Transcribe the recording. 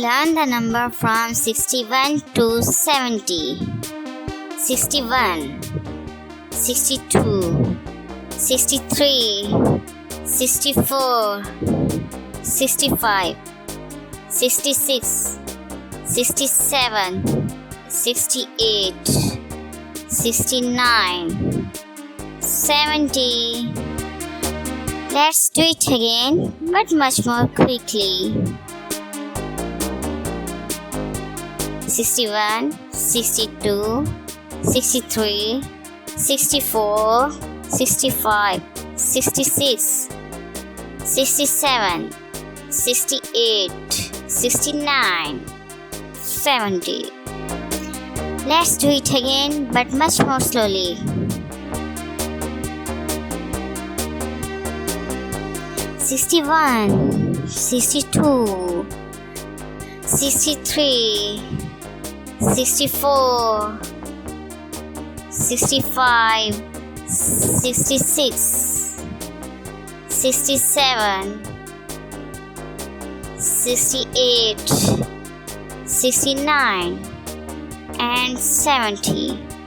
Learn the number from 61 to 70. 61, 62, 63, 64, 65, 66, 67, 68, 69, 70. Let's do it again, but much more quickly. 61, 62, 63, 64, 65, 66, 67, 68, 69, 70. Let's do it again, but much more slowly. 61, 62, 63, 64, 65, 66, 67, 68, 69, and 70.